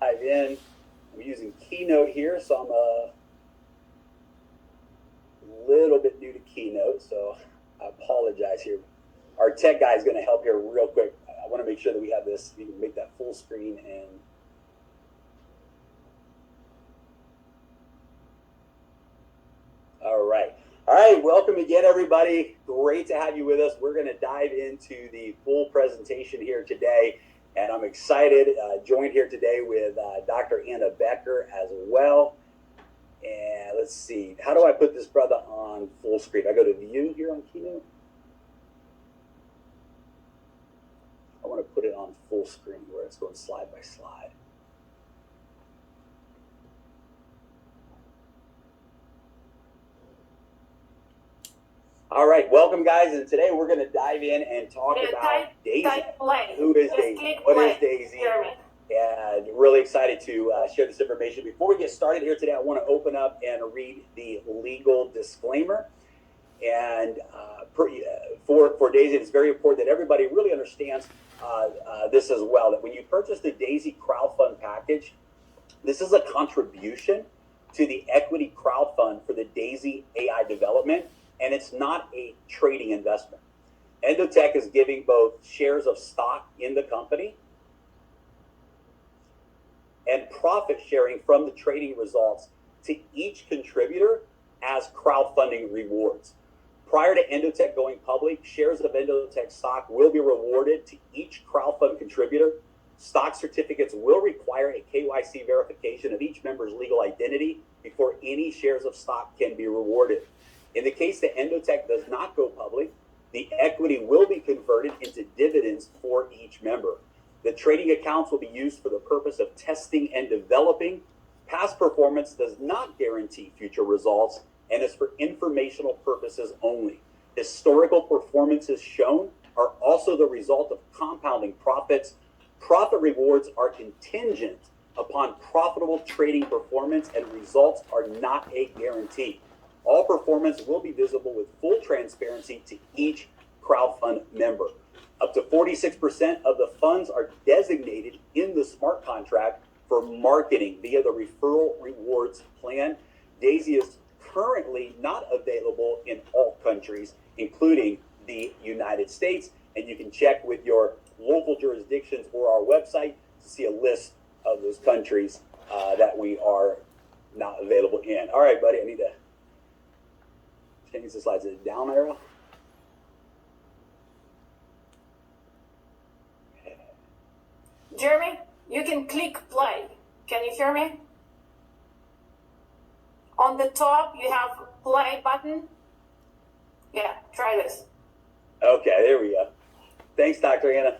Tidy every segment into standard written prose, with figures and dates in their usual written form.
dive in. I'm using Keynote here, so I'm a little bit new to Keynote, so I apologize here. Our tech guy is going to help here real quick. I want to make sure that we have this. We can make that full screen and all right. Welcome again, everybody. Great to have you with us. We're going to dive into the full presentation here today, and I'm excited. Joined here today with Dr. Anna Becker as well. And let's see, how do I put this brother on full screen? I go to View here on Keynote. I want to put it on full screen where it's going slide by slide. All right, welcome guys, and today we're going to dive in and talk about Daisy. Who is Daisy? What is Daisy? And really excited to share this information. Before we get started here today, I want to open up and read the legal disclaimer. And for Daisy, it's very important that everybody really understands this as well, that when you purchase the Daisy crowdfund package, this is a contribution to the equity crowdfund for the Daisy AI development. And it's not a trading investment. Endotech is giving both shares of stock in the company and profit sharing from the trading results to each contributor as crowdfunding rewards. Prior to Endotech going public, shares of Endotech stock will be rewarded to each crowdfund contributor. Stock certificates will require a KYC verification of each member's legal identity before any shares of stock can be rewarded. In the case that Endotech does not go public, the equity will be converted into dividends for each member. The trading accounts will be used for the purpose of testing and developing. Past performance does not guarantee future results and is for informational purposes only. Historical performances shown are also the result of compounding profits. Profit rewards are contingent upon profitable trading performance, and results are not a guarantee. All performance will be visible with full transparency to each crowdfund member. Up to 46% of the funds are designated in the smart contract for marketing via the referral rewards plan. Daisy is currently not available in all countries, including the United States. And you can check with your local jurisdictions or our website to see a list of those countries that we are not available in. All right, buddy, I need to change the slides to the down arrow. Jeremy, you can click play. Can you hear me? On the top, you have play button. Yeah, try this. Okay, there we go. Thanks, Dr. Anna.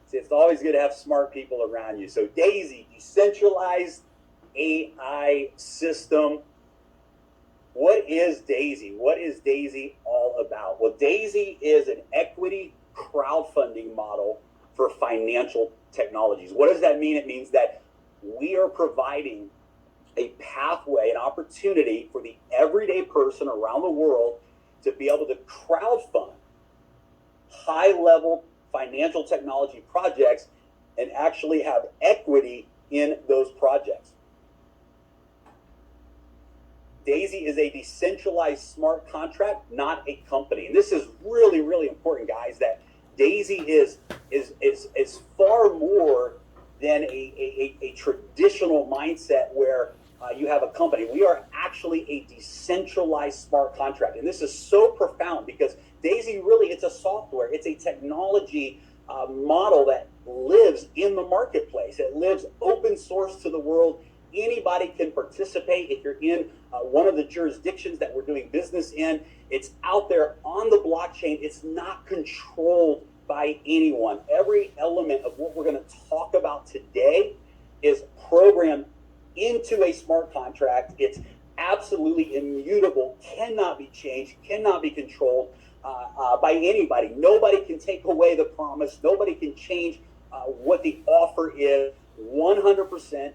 See, it's always good to have smart people around you. So Daisy, decentralized AI system. What is Daisy? What is Daisy all about? Well, Daisy is an equity crowdfunding model for financial technologies. What does that mean? It means that we are providing a pathway, an opportunity for the everyday person around the world to be able to crowdfund high-level financial technology projects and actually have equity in those projects. Daisy is a decentralized smart contract, not a company. And this is really, really important, guys, that Daisy is far more than a traditional mindset where you have a company. We are actually a decentralized smart contract. And this is so profound because Daisy really, it's a software, it's a technology model that lives in the marketplace. It lives open source to the world. Anybody can participate. If you're in one of the jurisdictions that we're doing business in, it's out there on the blockchain. It's not controlled by anyone. Every element of what we're going to talk about today is programmed into a smart contract. It's absolutely immutable, cannot be changed, cannot be controlled by anybody. Nobody can take away the promise. Nobody can change what the offer is. 100%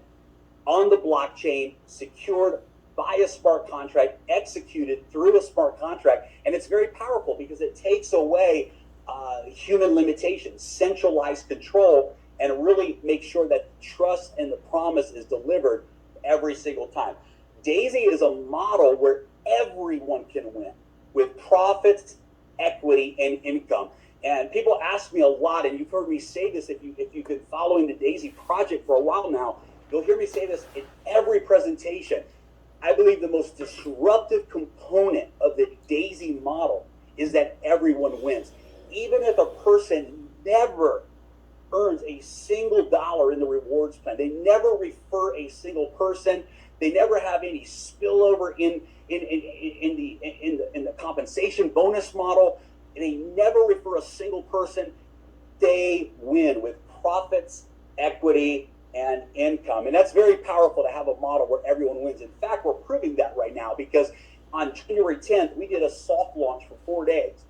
on the blockchain, secured by a smart contract, executed through a smart contract. And it's very powerful because it takes away human limitations, centralized control, and really make sure that trust and the promise is delivered every single time. Daisy is a model where everyone can win with profits, equity, and income. And people ask me a lot, and you've heard me say this if you've been following the Daisy project for a while now, you'll hear me say this in every presentation. I believe the most disruptive component of the Daisy model is that everyone wins. Even if a person never earns a single dollar in the rewards plan, they never refer a single person, they never have any spillover in the compensation bonus model, they never refer a single person, they win with profits, equity, and income. And that's very powerful to have a model where everyone wins. In fact, we're proving that right now because on January 10th, we did a soft launch for 4 days.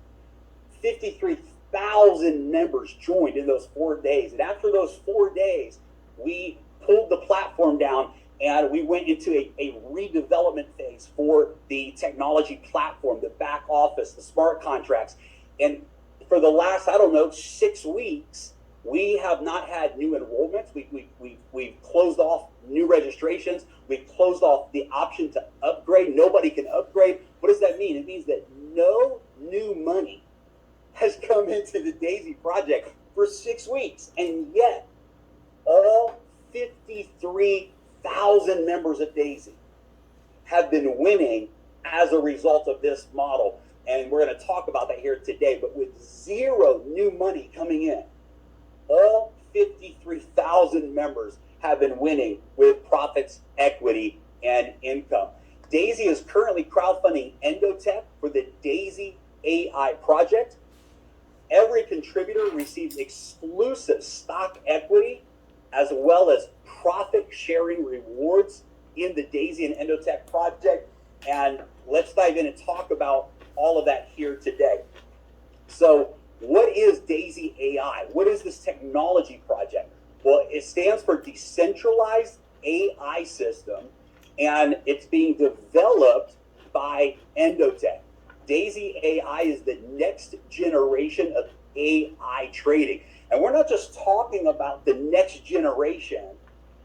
53,000 members joined in those 4 days. And after those 4 days, we pulled the platform down and we went into a redevelopment phase for the technology platform, the back office, the smart contracts. And for the last, 6 weeks, we have not had new enrollments. We've closed off new registrations. We've closed off the option to upgrade. Nobody can upgrade. What does that mean? It means that no new money has come into the Daisy project for 6 weeks. And yet, all 53,000 members of Daisy have been winning as a result of this model. And we're going to talk about that here today. But with zero new money coming in, all 53,000 members have been winning with profits, equity, and income. Daisy is currently crowdfunding Endotech for the Daisy AI project. Every contributor receives exclusive stock equity as well as profit sharing rewards in the Daisy and Endotech project. And let's dive in and talk about all of that here today. So, what is Daisy AI? What is this technology project? Well, it stands for Decentralized AI System, and it's being developed by Endotech. Daisy AI is the next generation of AI trading. And we're not just talking about the next generation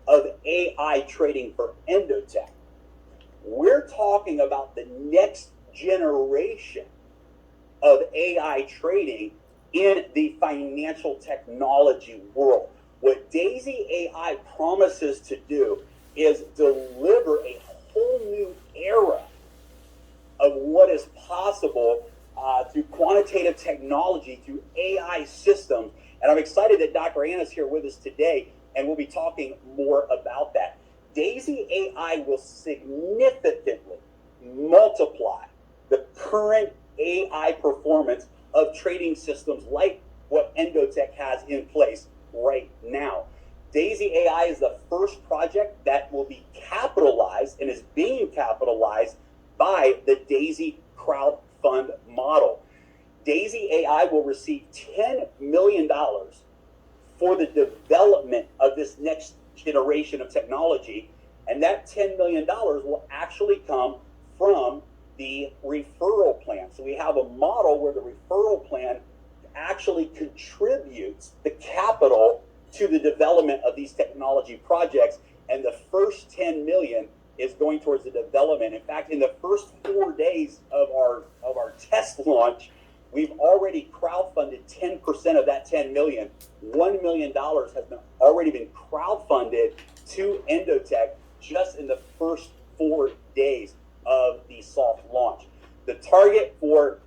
of AI trading for Endotech. We're talking about the next generation of AI trading in the financial technology world. What Daisy AI promises to do is deliver a whole new era of what is possible through quantitative technology, through AI systems. And I'm excited that Dr. Anna's here with us today, and we'll be talking more about that. Daisy AI will significantly multiply the current AI performance of trading systems like what Endotech has in place right now. Daisy AI is the first project that will be capitalized and is being capitalized by the Daisy crowdfund model. Daisy AI will receive $10 million for the development of this next generation of technology, and that $10 million will actually come from the referral plan. So we have a model where the referral plan actually contributes the capital to the development of these technology projects, and the first 10 million is going towards the development. In fact, in the first 4 days of our test launch, we've already crowdfunded 10% of that 10 million. $1 million has already been crowdfunded to Endotech just in the first 4 days of the soft launch. The target for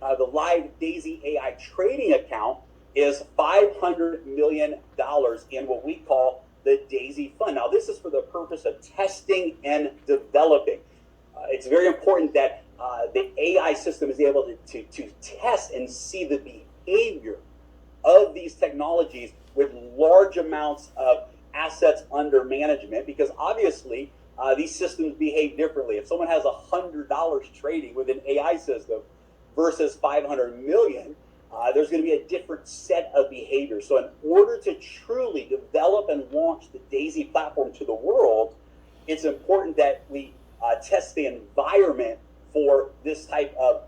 the live Daisy AI trading account is $500 million in what we call the Daisy Fund. Now, this is for the purpose of testing and developing. It's very important that the AI system is able to test and see the behavior of these technologies with large amounts of assets under management, because obviously these systems behave differently. If someone has $100 trading with an AI system versus 500 million, there's going to be a different set of behaviors. So in order to truly develop and launch the Daisy platform to the world, it's important that we test the environment for this type of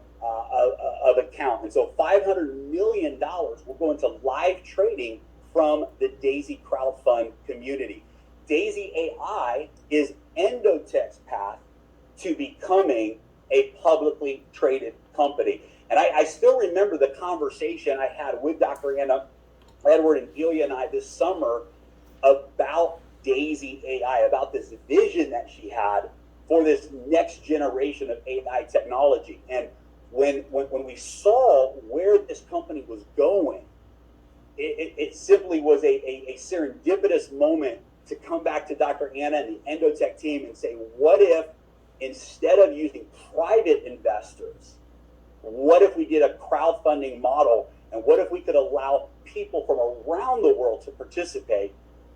account. And so $500 million will go into live trading from the DAISY crowdfund community. DAISY AI is Endotech's path to becoming a publicly traded company. And I still remember the conversation I had with Dr. Anna, Edward, and Ilya and I this summer about DAISY AI, about this vision that she had for this next generation of AI technology. And when we saw where this company was going, it simply was a serendipitous moment to come back to Dr. Anna and the Endotech team and say, what if instead of using private investors, what if we did a crowdfunding model, and what if we could allow people from around the world to participate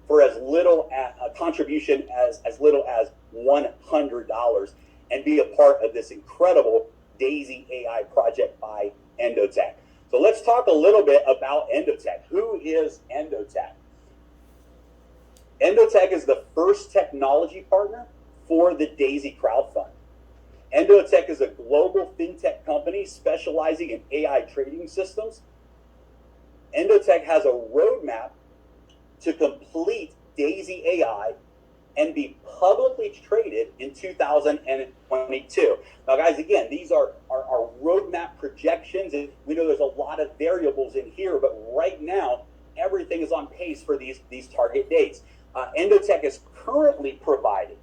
for as little a contribution as little as $100 and be a part of this incredible DAISY AI project by Endotech. So let's talk a little bit about Endotech. Who is Endotech? Endotech is the first technology partner for the DAISY crowdfund. Endotech is a global fintech company specializing in AI trading systems. Endotech has a roadmap to complete DAISY AI and be publicly traded in 2022. Now, guys, again, these are our roadmap projections, and we know there's a lot of variables in here, but right now, everything is on pace for these target dates. Endotech is currently providing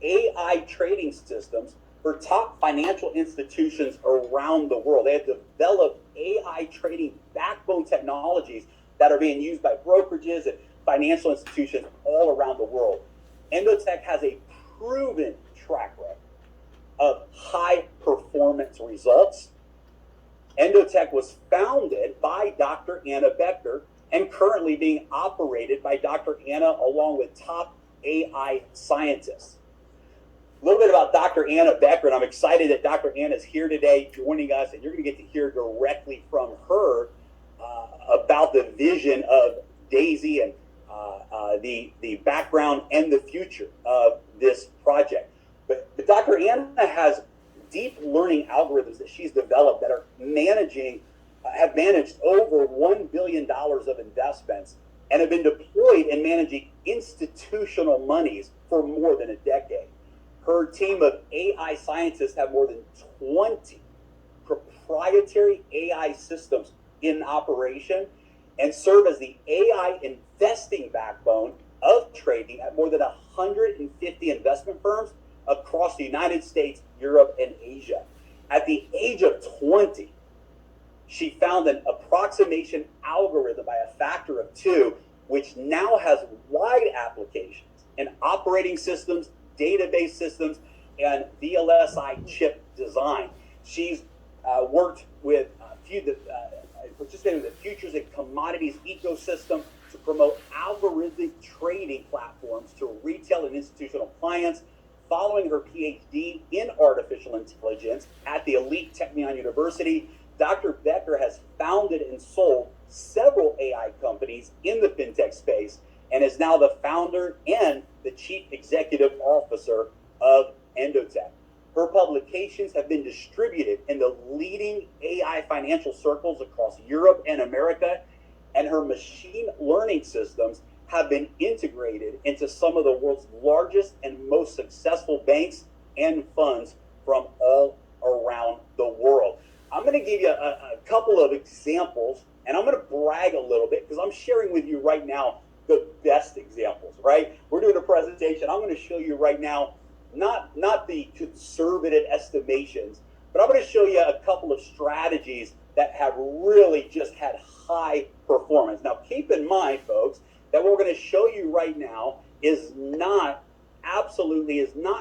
AI trading systems for top financial institutions around the world. They have developed AI trading backbone technologies that are being used by brokerages and financial institutions all around the world. Endotech has a proven track record of high performance results. Endotech was founded by Dr. Anna Becker and currently being operated by Dr. Anna along with top AI scientists. A little bit about Dr. Anna Becker, and I'm excited that Dr. Anna is here today joining us, and you're going to get to hear directly from her about the vision of DAISY and the background and the future of this project. But Dr. Anna has deep learning algorithms that she's developed that are have managed over $1 billion of investments and have been deployed in managing institutional monies for more than a decade. Her team of AI scientists have more than 20 proprietary AI systems in operation and serve as the AI investing backbone of trading at more than 150 investment firms across the United States, Europe, and Asia. At the age of 20, she found an approximation algorithm by a factor of 2, which now has wide applications in operating systems, database systems, and VLSI chip design. She's worked with participating in the futures and commodities ecosystem to promote algorithmic trading platforms to retail and institutional clients. Following her PhD in artificial intelligence at the elite Technion University, Dr. Becker has founded and sold several AI companies in the fintech space and is now the founder and the chief executive officer of Endotech. Her publications have been distributed in the leading AI financial circles across Europe and America, and her machine learning systems have been integrated into some of the world's largest and most successful banks and funds from all around the world. I'm going to give you a couple of examples, and I'm going to brag a little bit because I'm sharing with you right now the best examples, right? We're doing a presentation. I'm going to show you right now not the conservative estimations, but I'm going to show you a couple of strategies that have really just had high performance. Now, keep in mind, folks, that what we're going to show you right now is not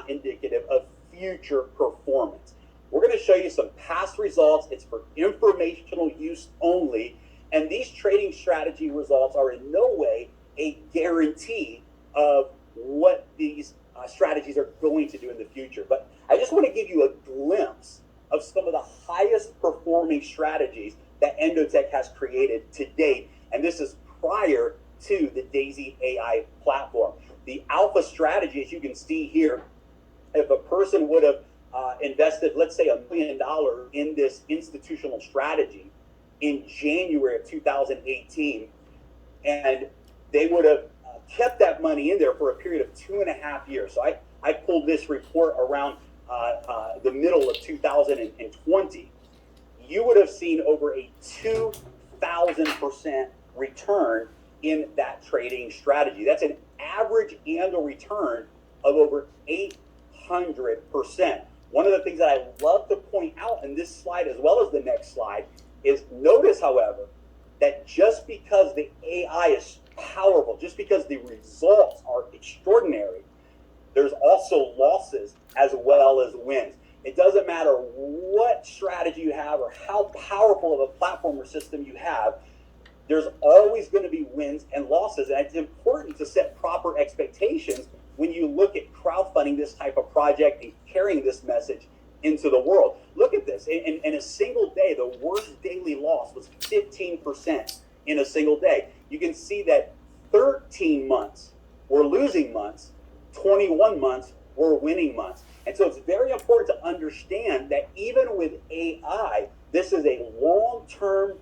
indicative of future performance. We're going to show you some past results. It's for informational use only, and these trading strategy results are in no way a guarantee of what these strategies are going to do in the future. But I just want to give you a glimpse of some of the highest performing strategies that Endotech has created to date, and this is prior to the DAISY AI platform. The alpha strategy, as you can see here, if a person would have invested, let's say, $1 million in this institutional strategy in January of 2018, and they would have kept that money in there for a period of 2.5 years. So I pulled this report around the middle of 2020. You would have seen over a 2,000% return in that trading strategy. That's an average annual return of over 800%. One of the things that I love to point out in this slide, as well as the next slide, is notice, however, that just because the AI is powerful, just because the results are extraordinary, there's also losses as well as wins. It doesn't matter what strategy you have or how powerful of a platform or system you have, there's always going to be wins and losses. And it's important to set proper expectations when you look at crowdfunding this type of project and carrying this message into the world. Look at this. In a single day, the worst daily loss was 15% in a single day. You can see that 13 months were losing months, 21 months were winning months. And so it's very important to understand that even with AI, this is a long-term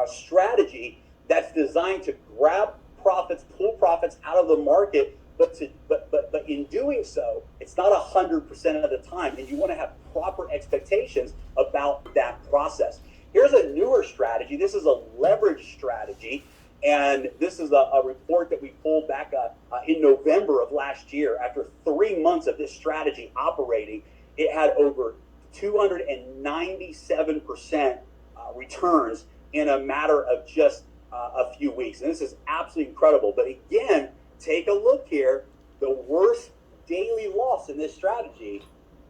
strategy that's designed to grab profits, pull profits out of the market, but in doing so, it's not 100% of the time, and you want to have proper expectations about that process. Here's a newer strategy. This is a leverage strategy, and this is a report that we pulled back in November of last year. After 3 months of this strategy operating, it had over 297% returns in a matter of just a few weeks. And this is absolutely incredible. But again, take a look here. The worst daily loss in this strategy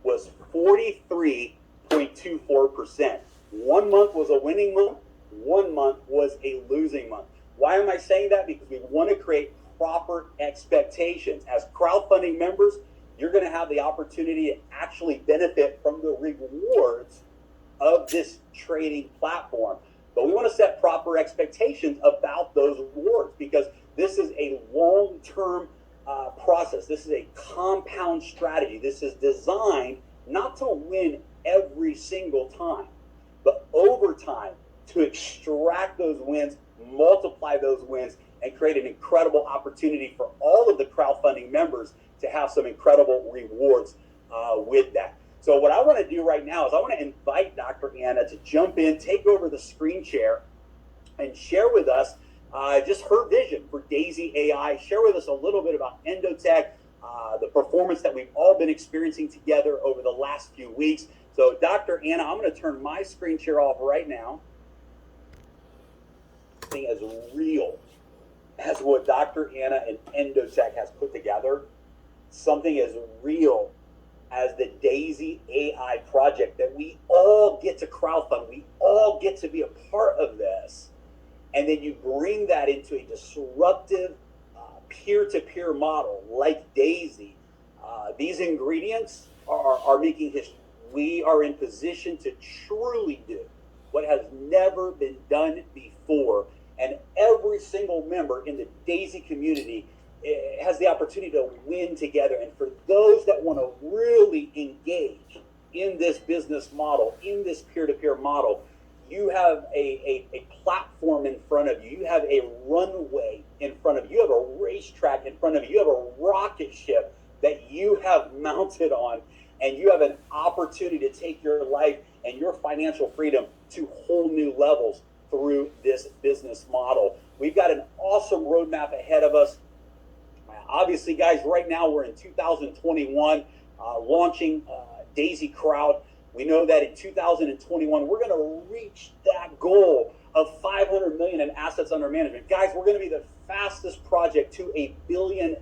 was 43.24%. 1 month was a winning month. 1 month was a losing month. Why am I saying that? Because we want to create proper expectations. As crowdfunding members, you're going to have the opportunity to actually benefit from the rewards of this trading platform. But we want to set proper expectations about those rewards, because this is a long-term process. This is a compound strategy. This is designed not to win every single time, but over time to extract those wins, multiply those wins, and create an incredible opportunity for all of the crowdfunding members to have some incredible rewards with that. So what I want to do right now is I want to invite Dr. Anna to jump in, take over the screen share, and share with us just her vision for Daisy AI. Share with us a little bit about Endotech, the performance that we've all been experiencing together over the last few weeks. So Dr. Anna, I'm going to turn my screen share off right now. Something as real as what Dr. Anna and Endotech has put together, something as real as the Daisy AI project that we all get to crowdfund, we all get to be a part of this, and then you bring that into a disruptive peer-to-peer model like Daisy. These ingredients are making history. We are in position to truly do what has never been done before, and every single member in the Daisy community has the opportunity to win together. And for those that want to really engage in this business model, in this peer-to-peer model, you have a platform in front of you. You have a runway in front of you. You have a racetrack in front of you. You have a rocket ship that you have mounted on, and you have an opportunity to take your life and your financial freedom to whole new levels through this business model. We've got an awesome roadmap ahead of us. Obviously, guys, right now we're in 2021, launching Daisy Crowd. We know that in 2021, we're going to reach that goal of $500 million in assets under management. Guys, we're going to be the fastest project to $1 billion,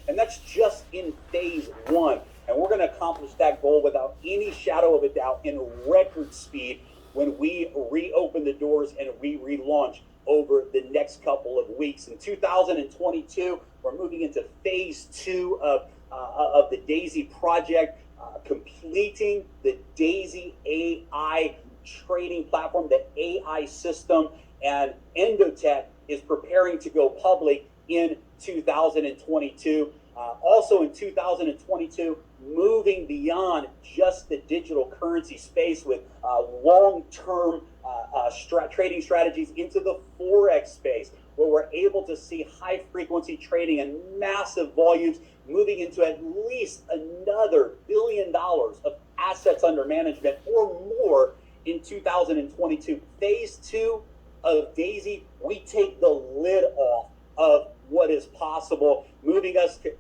and that's just in phase one. And we're going to accomplish that goal without any shadow of a doubt in record speed when we reopen the doors and we relaunch over the next couple of weeks. In 2022, we're moving into phase two of the Daisy project, completing the Daisy AI trading platform, the AI system, and Endotech is preparing to go public in 2022. Also in 2022, moving beyond just the digital currency space with long-term trading strategies into the Forex space. where we're able to see high frequency trading and massive volumes moving into at least another $1 billion of assets under management or more in 2022. Phase 2 of DAISY, we take the lid off of what is possible, moving us to,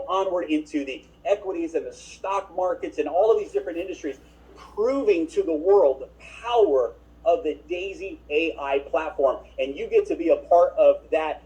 onward into the equities and the stock markets and all of these different industries, proving to the world the power of the DAISY AI platform. And you get to be a part of that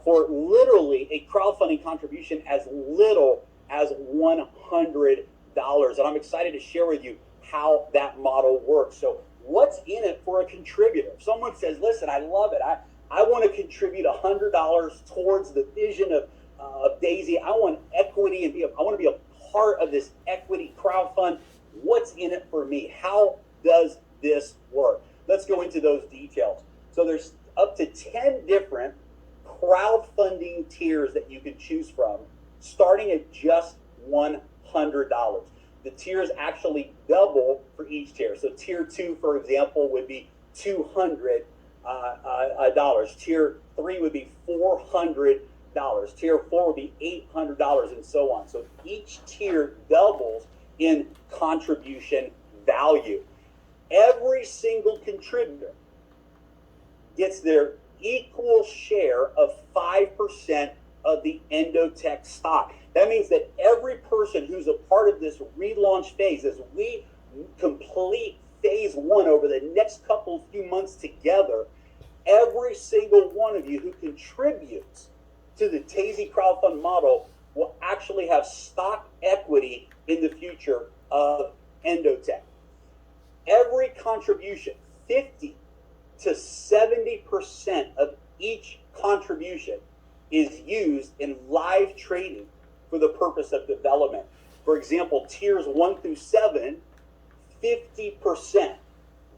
for literally a crowdfunding contribution as little as $100. And I'm excited to share with you how that model works. So what's in it for a contributor? If someone says, listen, I love it. I want to contribute $100 towards the vision of DAISY. I want equity and I want to be a part of this equity crowdfund. What's in it for me? How does this work? Let's go into those details. So there's up to 10 different crowdfunding tiers that you can choose from, starting at just $100. The tiers actually double for each tier. So tier 2, for example, would be $200. Tier 3 would be $400. Tier 4 would be $800, and so on. So each tier doubles in contribution value. Every single contributor gets their equal share of 5% of the Endotech stock. That means that every person who's a part of this relaunch phase, as we complete phase 1 over the next few months together, every single one of you who contributes to the DAISY crowdfund model will actually have stock equity in the future of Endotech. Every contribution, 50 to 70% of each contribution is used in live trading for the purpose of development. For example, tiers 1 through 7, 50%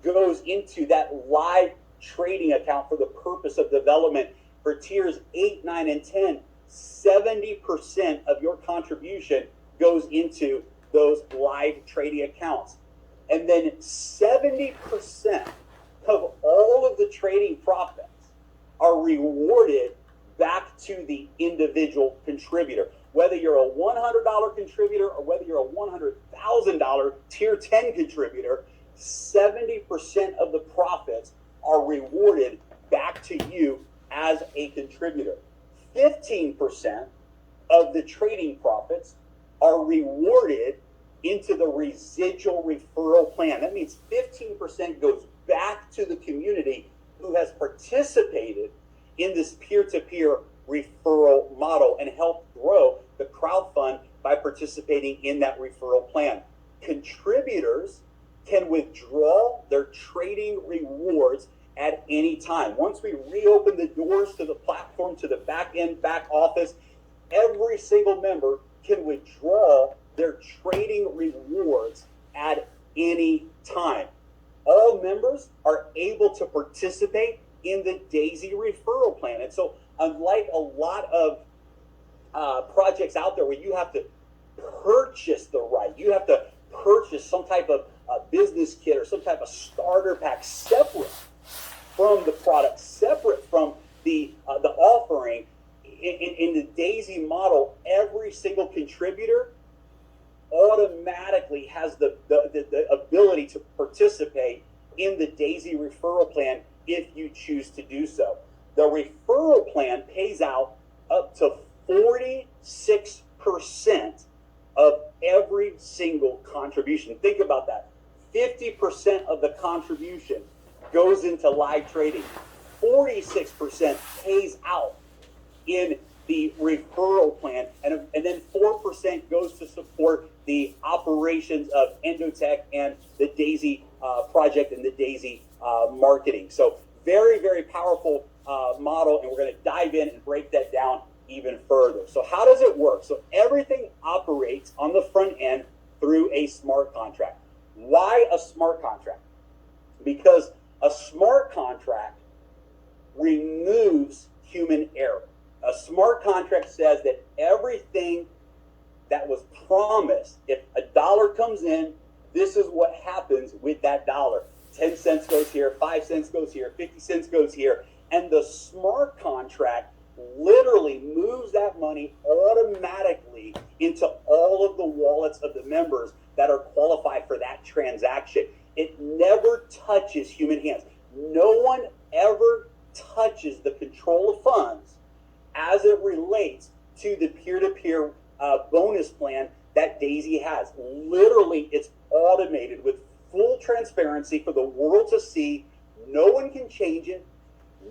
goes into that live trading account for the purpose of development. For tiers 8, 9, and 10, 70% of your contribution goes into those live trading accounts. And then 70% of all of the trading profits are rewarded back to the individual contributor. Whether you're a $100 contributor or whether you're a $100,000 tier 10 contributor, 70% of the profits are rewarded back to you as a contributor. 15% of the trading profits are rewarded into the residual referral plan. That means 15% goes back to the community who has participated in this peer-to-peer referral model and helped grow the crowdfund by participating in that referral plan. Contributors can withdraw their trading rewards at any time. Once we reopen the doors to the platform, to the back office, every single member can withdraw their trading rewards at any time. All members are able to participate in the DAISY referral plan. And so unlike a lot of projects out there where you have to purchase the right, you have to purchase some type of business kit or some type of starter pack separate from the product, separate from the offering. In the DAISY model, every single contributor automatically has the ability to participate in the DAISY referral plan if you choose to do so. The referral plan pays out up to 46% of every single contribution. Think about that. 50% of the contribution goes into live trading. 46% pays out in the referral plan, and then 4% goes to support the operations of Endotech and the DAISY project and the DAISY marketing. So very, very powerful model, and we're going to dive in and break that down even further. So how does it work? So everything operates on the front end through a smart contract. Why a smart contract? Because a smart contract removes human error. A smart contract says that everything that was promised, if a dollar comes in, this is what happens with that dollar. 10 cents goes here, 5 cents goes here, 50 cents goes here. And the smart contract literally moves that money automatically into all of the wallets of the members that are qualified for that transaction. It never touches human hands. No one ever touches the control of funds as it relates to the peer-to-peer bonus plan that Daisy has. Literally, it's automated with full transparency for the world to see. No one can change it.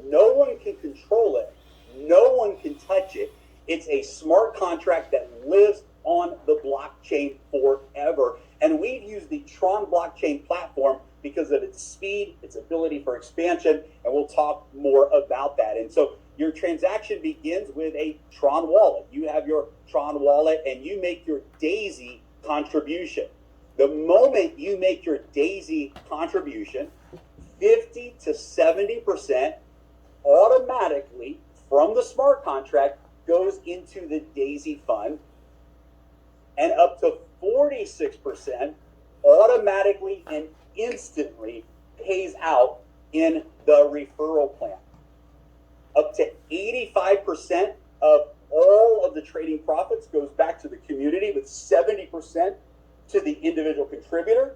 No one can control it. No one can touch it. It's a smart contract that lives on the blockchain forever. And we've used the Tron blockchain platform because of its speed, its ability for expansion, and we'll talk more about that. And so your transaction begins with a Tron wallet. You have your Tron wallet and you make your Daisy contribution. The moment you make your Daisy contribution, 50 to 70% automatically from the smart contract goes into the Daisy fund, and up to 46% automatically and instantly pays out in the referral plan. Up to 85% of all of the trading profits goes back to the community, with 70% to the individual contributor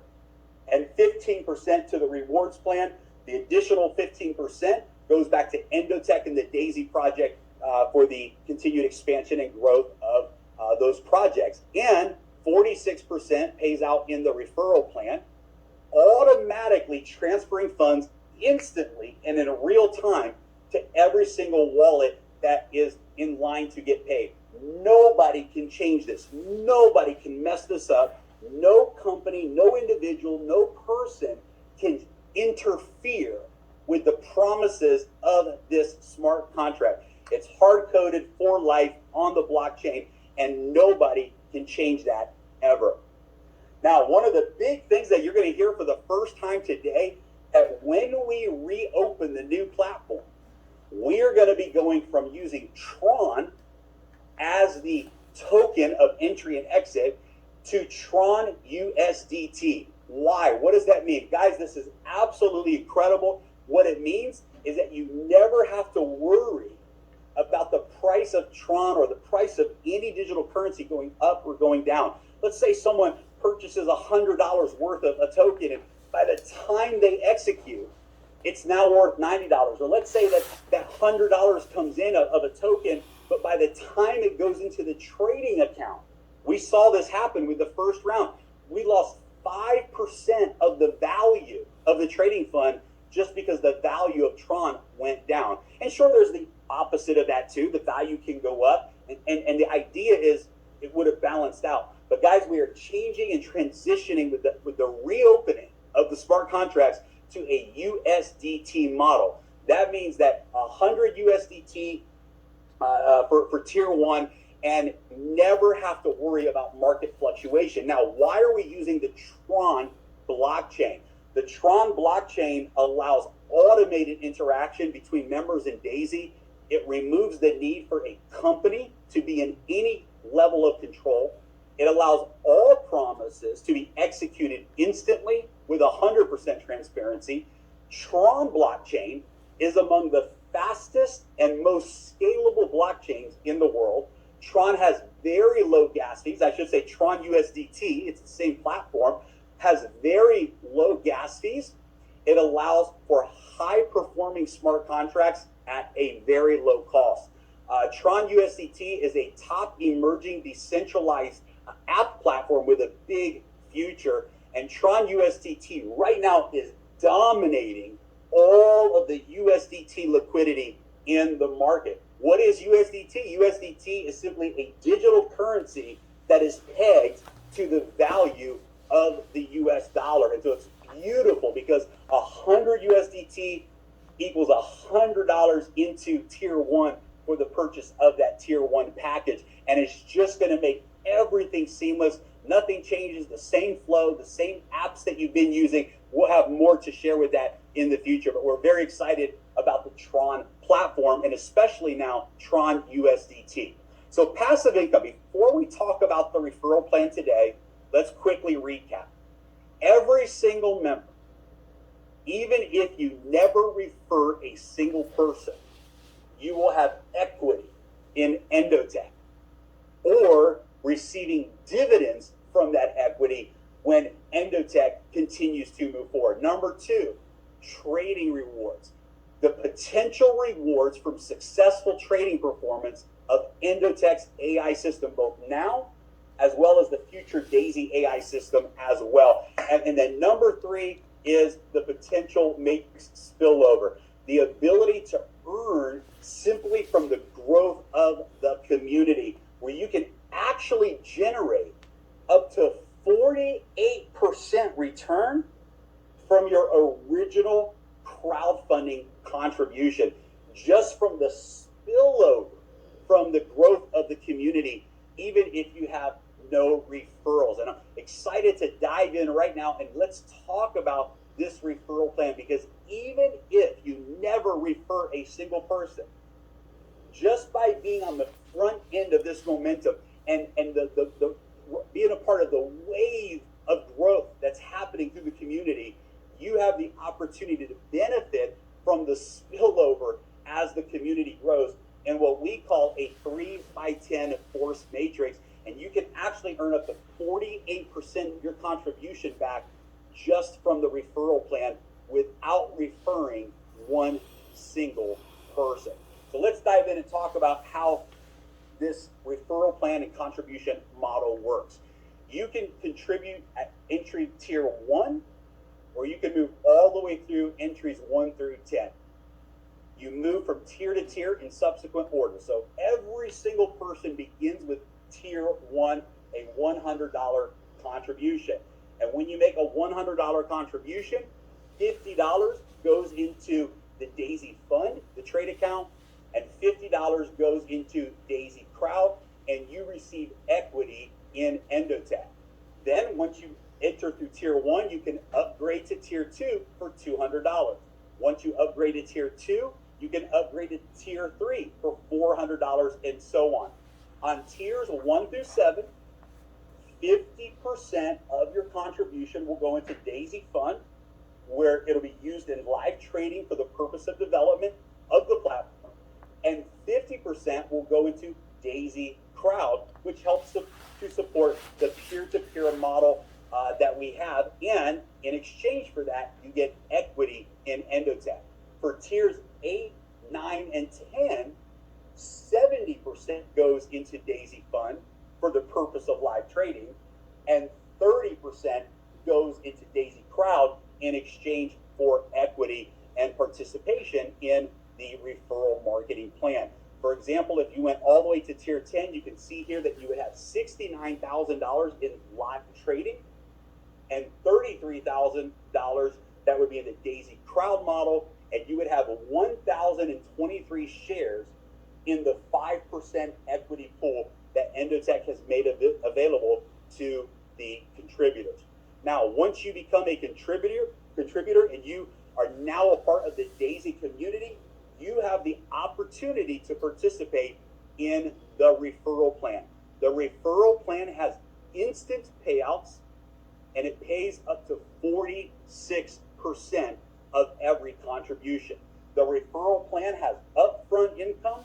and 15% to the rewards plan. The additional 15% goes back to Endotech and the Daisy project for the continued expansion and growth of those projects. And 46% pays out in the referral plan, automatically transferring funds instantly and in real time to every single wallet that is in line to get paid. Nobody can change this. Nobody can mess this up. No company, no individual, no person can interfere with the promises of this smart contract. It's hard-coded for life on the blockchain, and nobody can change that ever. Now, one of the big things that you're going to hear for the first time today, that when we reopen the new platform, we are going to be going from using Tron as the token of entry and exit to Tron USDT. Why? What does that mean? Guys, this is absolutely incredible. What it means is that you never have to worry about the price of Tron or the price of any digital currency going up or going down. Let's say someone purchases $100 worth of a token, and by the time they execute, it's now worth $90. Or let's say that that $100 comes in of a token, but by the time it goes into the trading account, we saw this happen with the first round. We lost 5% of the value of the trading fund just because the value of Tron went down. And sure, there's the opposite of that too. The value can go up, and the idea is it would have balanced out. But guys, we are changing and transitioning with the reopening of the smart contracts to a USDT model. That means that 100 USDT for tier one, and never have to worry about market fluctuation. Now, why are we using the Tron blockchain? The Tron blockchain allows automated interaction between members and Daisy. It removes the need for a company to be in any level of control. It allows all promises to be executed instantly with 100% transparency. Tron blockchain is among the fastest and most scalable blockchains in the world. Tron has very low gas fees. I should say Tron USDT, it's the same platform, has very low gas fees. It allows for high-performing smart contracts at a very low cost. Tron USDT is a top emerging decentralized app platform with a big future. And Tron USDT right now is dominating all of the USDT liquidity in the market. What is USDT? USDT is simply a digital currency that is pegged to the value of the US dollar. And so it's beautiful because 100 USDT equals $100 into tier one for the purchase of that tier one package. And it's just going to make everything seamless. Nothing changes, the same flow, the same apps that you've been using. We'll have more to share with that in the future, but we're very excited about the Tron platform, and especially now Tron USDT. So passive income, before we talk about the referral plan today, let's quickly recap. Every single member even if you never refer a single person, you will have equity in Endotech or receiving dividends from that equity when Endotech continues to move forward. Number two, trading rewards. The potential rewards from successful trading performance of Endotech's AI system, both now as well as the future DAISY AI system as well. And then number three is the potential matrix spillover, the ability to earn simply from the growth of the community, where you can actually generate up to 48% return from your original crowdfunding contribution, just from the spillover from the growth of the community, even if you have no referrals. And I'm excited to dive in right now, and let's talk about this referral plan, because even if you never refer a single person, just by being on the front end of this momentum and the being a part of the wave of growth that's happening through the community, you have the opportunity to benefit from the spillover as the community grows in what we call a 3x10 force matrix. And you can actually earn up to 48% of your contribution back just from the referral plan without referring one single person. So let's dive in and talk about how this referral plan and contribution model works. You can contribute at entry tier 1, or you can move all the way through entries 1 through 10. You move from tier to tier in subsequent order. So every single person begins with tier 1, a $100 contribution. And when you make a $100 contribution, $50 goes into the DAISY fund, the trade account, and $50 goes into DAISY Crowd, and you receive equity in Endotech. Then once you enter through tier 1, you can upgrade to tier 2 for $200. Once you upgrade to tier 2, you can upgrade to tier 3 for $400, and so on. On tiers 1 through 7, 50% of your contribution will go into DAISY Fund, where it'll be used in live trading for the purpose of development of the platform, and 50% will go into DAISY Crowd, which helps to support the peer-to-peer model that we have, and in exchange for that, you get equity in Endotech. For tiers 8, 9, and 10, 70% goes into DAISY Fund for the purpose of live trading, and 30% goes into DAISY Crowd in exchange for equity and participation in the referral marketing plan. For example, if you went all the way to tier 10, you can see here that you would have $69,000 in live trading and $33,000 that would be in the DAISY Crowd model, and you would have 1,023 shares in the 5% equity pool that Endotech has made available to the contributors. Now, once you become a contributor and you are now a part of the DAISY community, you have the opportunity to participate in the referral plan. The referral plan has instant payouts, and it pays up to 46% of every contribution. The referral plan has upfront income.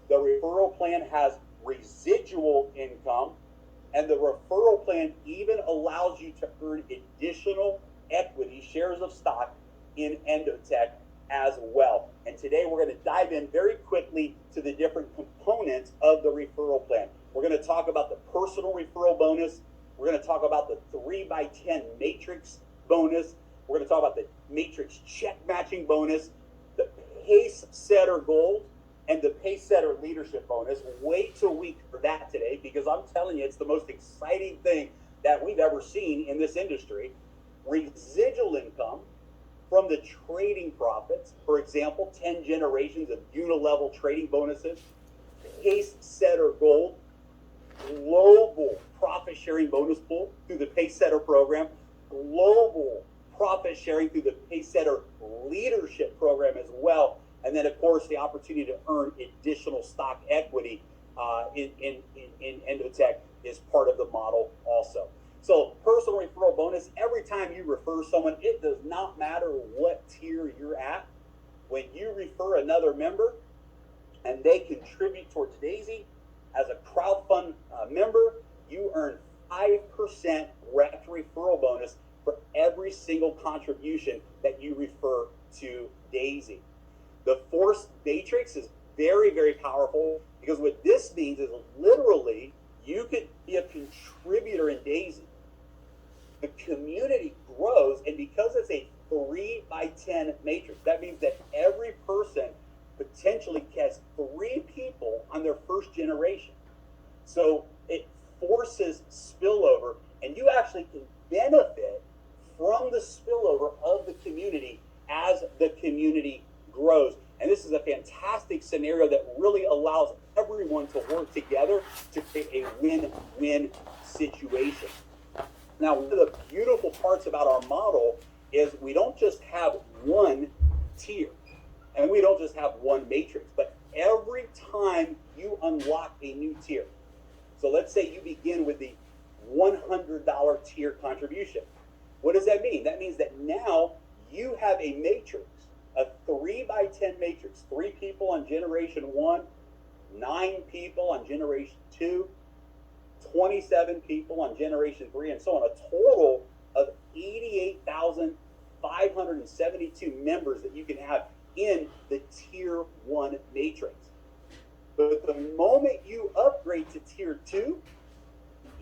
The referral plan has residual income, and the referral plan even allows you to earn additional equity, shares of stock in Endotech as well. And today we're going to dive in very quickly to the different components of the referral plan. We're going to talk about the personal referral bonus. We're going to talk about the 3x10 matrix bonus. We're going to talk about the matrix check matching bonus, the Pacesetter gold, and the Pacesetter leadership bonus. Wait till we for that today, because I'm telling you, it's the most exciting thing that we've ever seen in this industry. Residual income from the trading profits, for example, 10 generations of Unilevel trading bonuses, Pacesetter gold, global profit sharing bonus pool through the Pacesetter program, global profit sharing through the Pacesetter leadership program as well, and then of course the opportunity to earn additional stock equity in Endotech is part of the model also. So personal referral bonus Because every time you refer someone, it does not matter what tier you're at. When you refer another member and they contribute towards Daisy as a crowdfund member, you earn 5% direct referral bonus for every single contribution that you refer to Daisy. The force matrix is very, very powerful, because what this means is literally you could be a contributor in Daisy. The community grows, and because it's a 3x10 matrix, that means that every person potentially has 3 people on their first generation. So it forces spillover, and you actually can benefit from the spillover of the community as the community grows. And this is a fantastic scenario that really allows everyone to work together to create a win-win situation. Now, one of the beautiful parts about our model is we don't just have one tier, and we don't just have one matrix, but every time you unlock a new tier. So let's say you begin with the $100 tier contribution. What does that mean? That means that now you have a matrix, a 3x10 matrix, 3 people on generation 1, 9 people on generation 2, 27 people on generation 3, and so on, a total of 88,572 members that you can have in the tier 1 matrix. But the moment you upgrade to tier 2,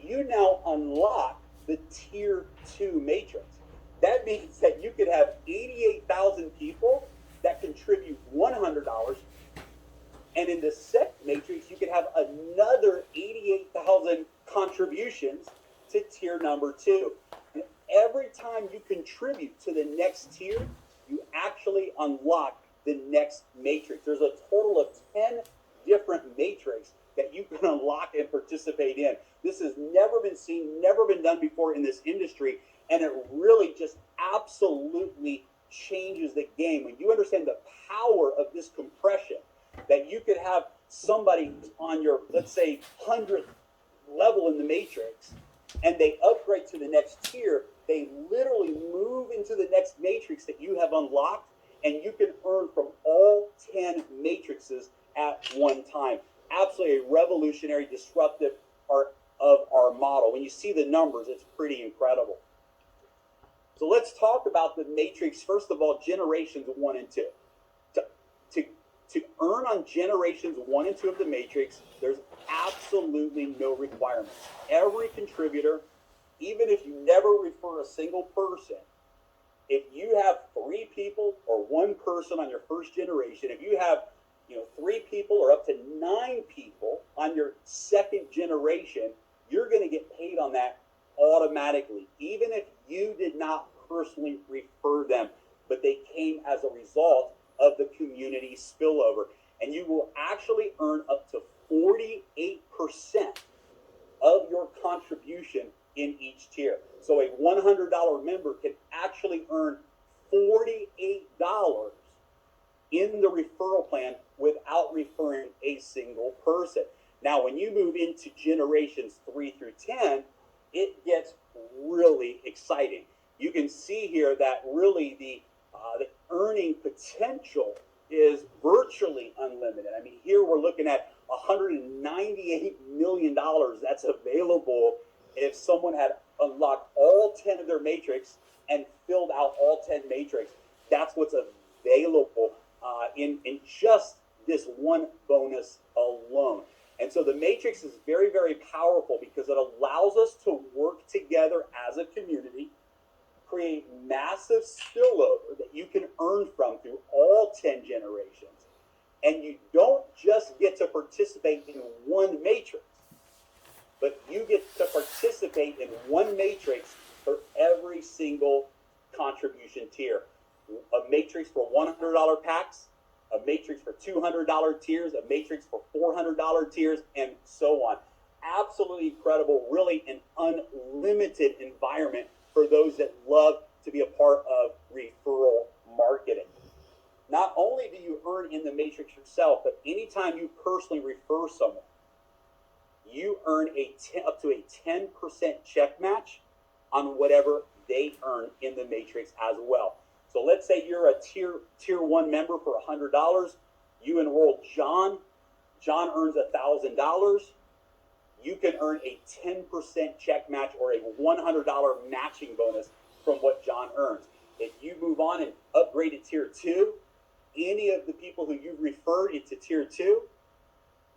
you now unlock the tier 2 matrix. That means that you could have 88,000 people that contribute $100, and in the second matrix, you could have another 88,000 contributions to tier number 2. And every time you contribute to the next tier, you actually unlock the next matrix. There's a total of 10 different matrix that you can unlock and participate in. This has never been seen, never been done before in this industry, and it really just absolutely changes the game. When you understand the power of this compression, that you could have somebody on your, let's say, 100th level in the matrix, and they upgrade to the next tier, they literally move into the next matrix that you have unlocked, and you can earn from all 10 matrices at one time. Absolutely a revolutionary, disruptive part of our model. When you see the numbers, it's pretty incredible. So let's talk about the matrix. First of all, generations 1 and 2. To earn on generations 1 and 2 of the matrix, there's absolutely no requirements. Every contributor, even if you never refer a single person, if you have 3 people or 1 person on your first generation, if you have 3 people or up to 9 people on your second generation, you're going to get paid on that automatically, even if you did not personally refer them, but they came as a result of the community spillover. And you will actually earn up to 48% of your contribution in each tier. So a $100 member can actually earn $48 in the referral plan without referring a single person. Now, when you move into generations 3 through 10, it gets really exciting. You can see here that really the earning potential is virtually unlimited. I mean, here we're looking at $198 million that's available if someone had unlocked all 10 of their matrix and filled out all 10 matrix. That's what's available in just this one bonus alone. And so the matrix is very, very powerful because it allows us to work together as a community, create massive spillover that you can earn from through all 10 generations. And you don't just get to participate in one matrix, but you get to participate in one matrix for every single contribution tier. A matrix for $100 packs, a matrix for $200 tiers, a matrix for $400 tiers, and so on. Absolutely incredible, really an unlimited environment for those that love to be a part of referral marketing. Not only do you earn in the matrix yourself, but anytime you personally refer someone, you earn up to a 10% check match on whatever they earn in the matrix as well. So let's say you're a tier 1 member for $100. You enroll John. John earns $1,000. You can earn a 10% check match or a $100 matching bonus from what John earns. If you move on and upgrade to tier 2, any of the people who you've referred into tier 2,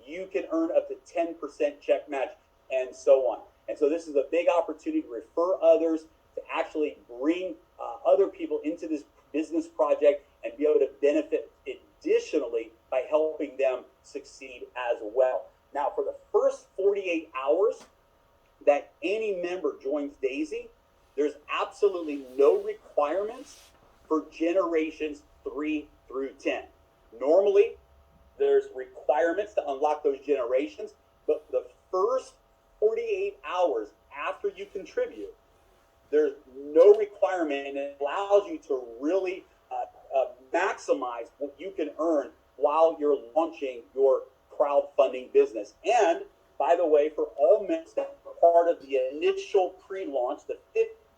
you can earn up to 10% check match, and so on. And so this is a big opportunity to refer others, to actually bring other people into this business project and be able to benefit additionally by helping them succeed as well. Now, for the first 48 hours that any member joins DAISY, there's absolutely no requirements for generations 3 through 10. Normally, there's requirements to unlock those generations, but the first 48 hours after you contribute, there's no requirement, and it allows you to really maximize what you can earn while you're launching your crowdfunding business. And by the way, for all members that are part of the initial pre-launch, the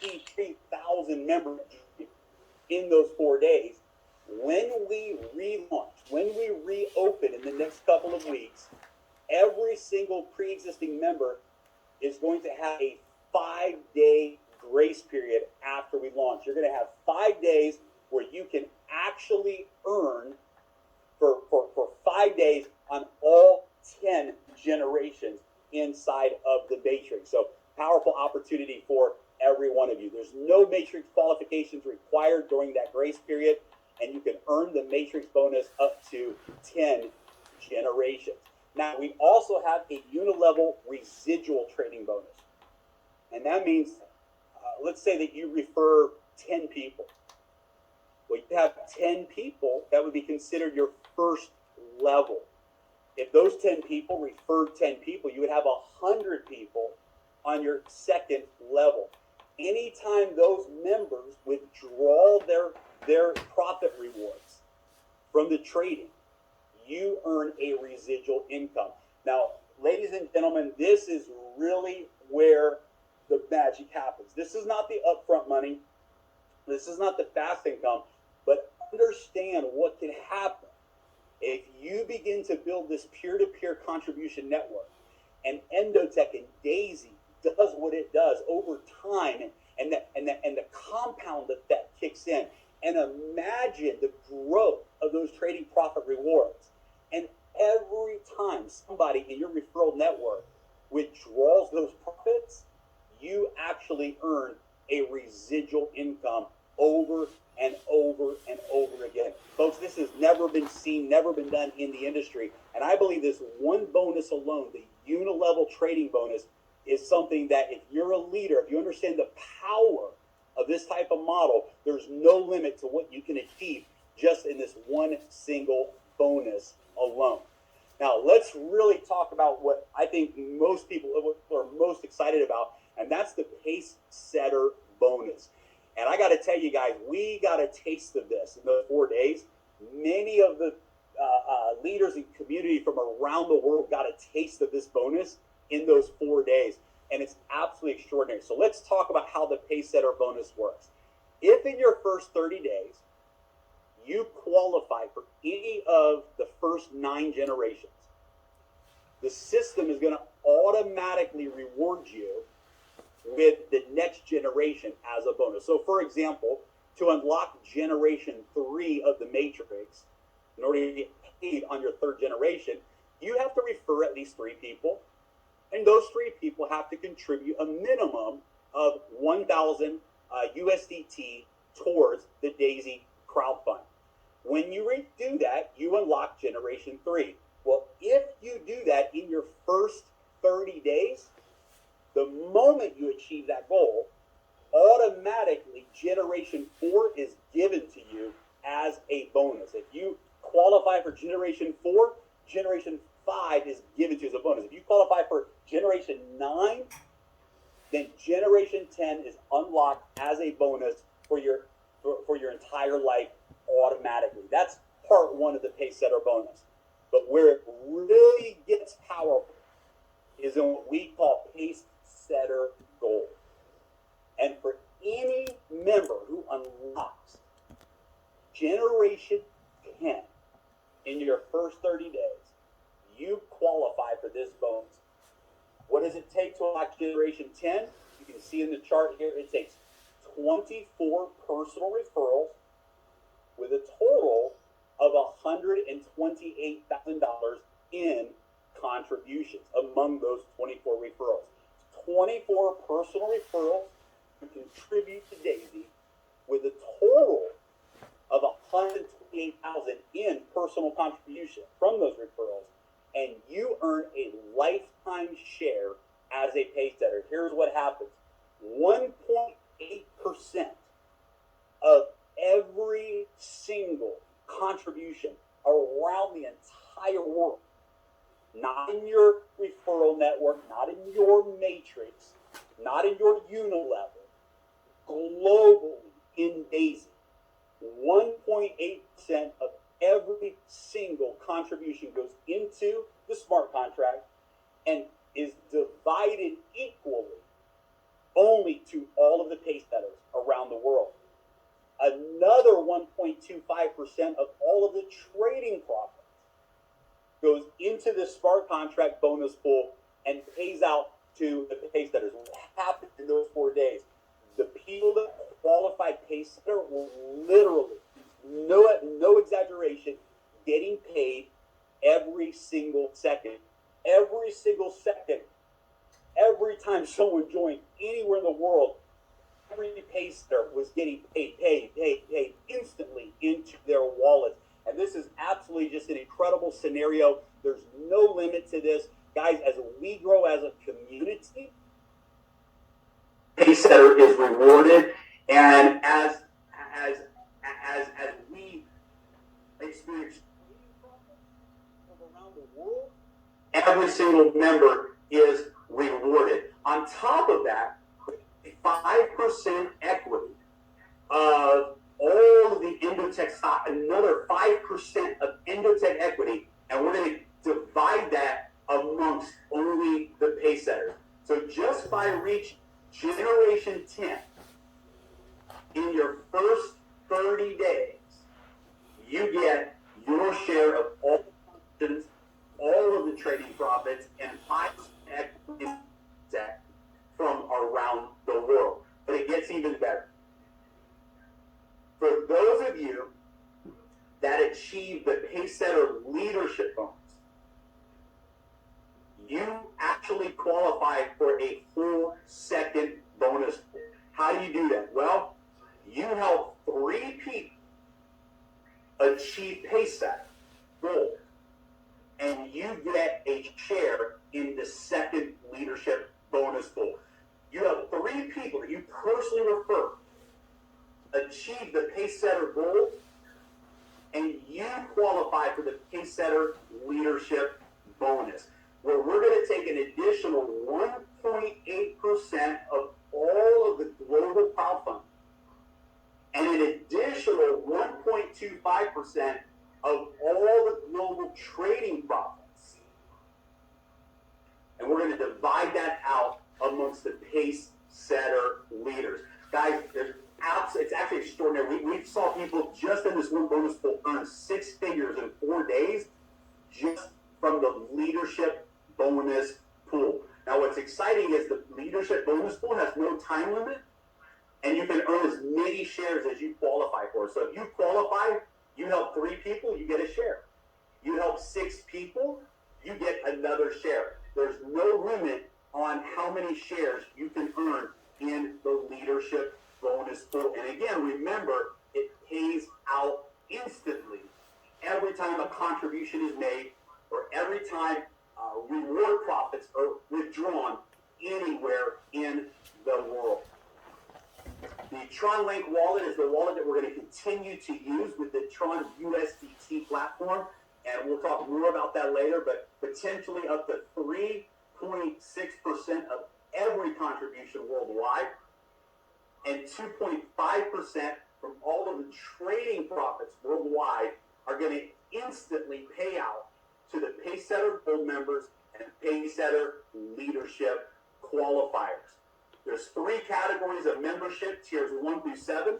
53,000 members in those 4 days, when we relaunch, when we reopen in the next couple of weeks, every single pre-existing member is going to have a 5-day grace period after we launch. You're going to have 5 days where you can actually earn for 5 days on all 10 generations inside of the matrix. So powerful opportunity for every one of you. There's no matrix qualifications required during that grace period, and you can earn the matrix bonus up to 10 generations. Now, we also have a Unilevel residual trading bonus. And that means, let's say that you refer 10 people. Well, you have 10 people, that would be considered your first level. If those 10 people referred 10 people, you would have 100 people on your second level. Anytime those members withdraw their profit rewards from the trading, you earn a residual income. Now, ladies and gentlemen, this is really where the magic happens. This is not the upfront money. This is not the fast income, but understand what can happen if you begin to build this peer-to-peer contribution network, and Endotech and DAISY does what it does over time, and the compound effect kicks in. And imagine the growth of those trading profit rewards. And every time somebody in your referral network withdraws those profits, you actually earn a residual income over and over and over again. Folks, this has never been seen, never been done in the industry. And I believe this one bonus alone, the Unilevel trading bonus, is something that if you're a leader, if you understand the power of this type of model, there's no limit to what you can achieve just in this one single bonus alone. Now, let's really talk about what I think most people are most excited about, and that's the Pacesetter Bonus. And I got to tell you guys, we got a taste of this in those 4 days. Many of the leaders and community from around the world got a taste of this bonus in those 4 days. And it's absolutely extraordinary. So let's talk about how the Pacesetter Bonus works. If in your first 30 days, you qualify for any of the first 9 generations, the system is going to automatically reward you with the next generation as a bonus. So for example, to unlock generation 3 of the matrix, in order to get paid on your 3rd generation, you have to refer at least 3 people, and those 3 people have to contribute a minimum of 1,000 USDT towards the DAISY crowdfund. When you do that, you unlock generation 3. Well, if you do that in your first 30 days, the moment you achieve that goal, automatically generation 4 is given to you as a bonus. If you qualify for generation 4, generation 5 is given to you as a bonus. If you qualify for generation 9, then generation 10 is unlocked as a bonus for your entire life automatically. That's part 1 of the Pacesetter Bonus. But where it really gets powerful is in what we call Pacesetter Gold. And for any member who unlocks Generation 10 in your first 30 days, you qualify for this bonus. What does it take to unlock Generation 10? You can see in the chart here, it takes 24 personal referrals with a total of $128,000 in contributions among those 24 referrals. 24 personal referrals to contribute to Daisy with a total of $128,000 in personal contribution from those referrals, and you earn a lifetime share as a Pacesetter. Here's what happens. 1.8% of every single contribution around the entire world, not in your referral network, not in your matrix, not in your Unilevel, globally in Daisy, 1.8% of every single contribution goes into the smart contract and is divided equally only to all of the Pacesetters around the world. Another 1.25% of all of the trading profits goes into the smart contract bonus pool and pays out to the Pacesetters. What happened in those 4 days? The people that qualified Pacesetter were literally, no exaggeration, getting paid every single second. Every single second. Every time someone joined anywhere in the world, every Pacesetter was getting paid instantly into their wallet. And this is absolutely just an incredible scenario. There's no limit to this. Guys, as we grow as a community, Pacesetter is rewarded. And as we experience around the world, every single member is rewarded. On top of that, 5% equity of all of the Endotech stock, another 5% of Endotech equity, and we're going to divide that amongst only the Pacesetters. So just by reaching Generation 10 in your first 30 days, you get your share of all the options, all of the trading profits, and 5% equity from around the world. But it gets even better. For those of you that achieve the Pacesetter Leadership Bonus, you actually qualify for a full second bonus pool. How do you do that? Well, you help 3 people achieve Pacesetter goal, and you get a share in the second leadership bonus pool. You have 3 people that you personally refer achieve the Pacesetter goal, and you qualify for the Pacesetter Leadership Bonus, where we're going to take an additional 1.8% of all of the global crowdfunding and an additional 1.25% of all the global trading profits. And we're going to divide that out amongst the Pacesetter leaders. Guys, it's actually extraordinary. We saw people just in this one bonus pool earn 6 figures in 4 days just from the leadership bonus pool. Now, what's exciting is the leadership bonus pool has no time limit, and you can earn as many shares as you qualify for. So if you qualify, you help 3 people, you get a share. You help 6 people, you get another share. There's no limit on how many shares you can earn in the leadership bonus pool. And again, remember, it pays out instantly every time a contribution is made or every time reward profits are withdrawn anywhere in the world. The Tron Link wallet is the wallet that we're going to continue to use with the Tron USDT platform, and we'll talk more about that later, but potentially up to 3.6% of every contribution worldwide, and 2.5% from all of the trading profits worldwide are going to instantly pay out to the Pacesetter Gold members and Pacesetter Leadership qualifiers. There's 3 categories of membership, tiers 1 through 7.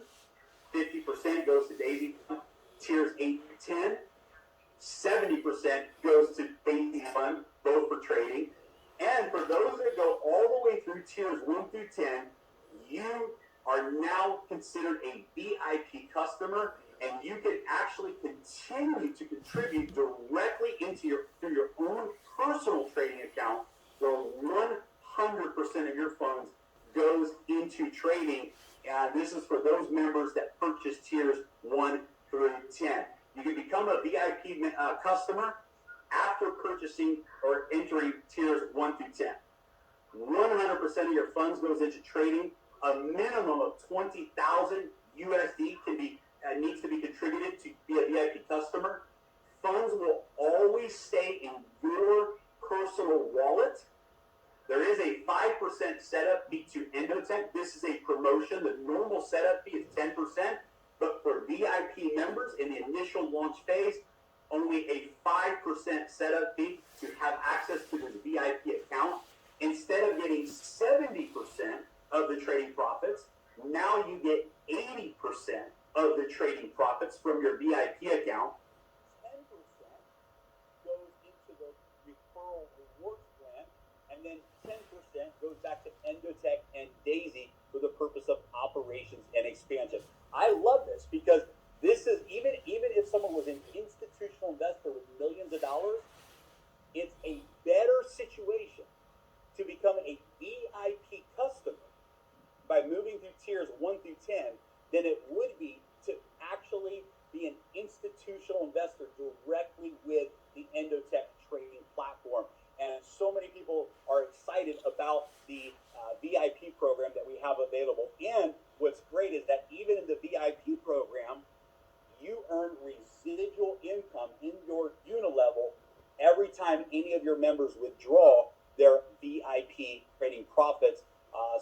50% goes to Daisy Fund. Tiers 8 to 10. 70% goes to Daisy Fund, both for trading. And for those that go all the way through tiers 1 through 10, you are now considered a VIP customer, and you can actually continue to contribute directly through your own personal trading account, where 100% of your funds goes into trading. And this is for those members that purchase tiers 1 through 10. You can become a VIP customer after purchasing or entering tiers 1 through 10. 100% of your funds goes into trading. A minimum of 20,000 USD needs to be contributed to be a VIP customer. Funds will always stay in your personal wallet. There is a 5% setup fee to Endotech. This is a promotion. The normal setup fee is 10%, but for VIP members in the initial launch phase, only a 5% setup fee to have access to this VIP account. Instead of getting 70% of the trading profits, now you get 80% of the trading profits from your VIP account. 10% goes into the referral rewards plan, and then 10% goes back to Endotech and Daisy for the purpose of operations and expansion. I love this because this is, even if someone was an institutional investor with millions of dollars, it's a better situation to become a VIP customer by moving through tiers 1 through 10 than it would be to actually be an institutional investor directly with the Endotech trading platform. And so many people are excited about the VIP program that we have available. And what's great is that even in the VIP program, you earn residual income in your Unilevel every time any of your members withdraw their VIP trading profits.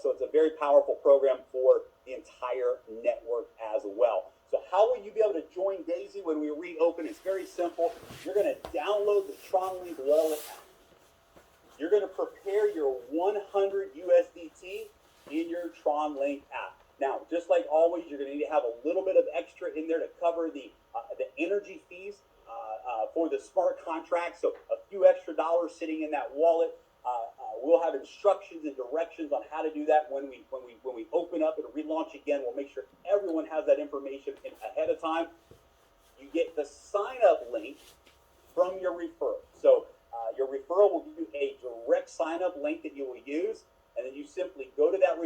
So it's a very powerful program for the entire network as well. So how will you be able to join Daisy when we reopen? It's very simple. You're going to download the Tron Link wallet app. You're going to prepare your 100 USDT in your Tron Link app. Now, just like always, you're going to need to have a little bit of extra in there to cover the energy fees for the smart contract. So a few extra dollars sitting in that wallet. We'll have instructions and directions on how to do that when we open up and relaunch again. We'll make sure everyone has that information ahead of time. You get the sign-up link from your referral. So your referral will give you a direct sign-up link that you will use, and then you simply go to that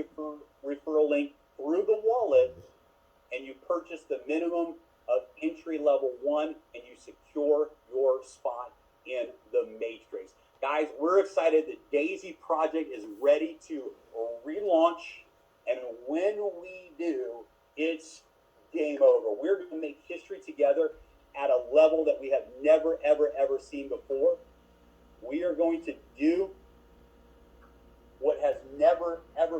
referral link through the wallet, and you purchase the minimum of entry level 1, and you secure your spot in the matrix. Guys, we're excited. The Daisy project is ready to relaunch, and when we do, it's game over. We're going to make history together at a level that we have never, ever, ever seen before. We are going to do what has never, ever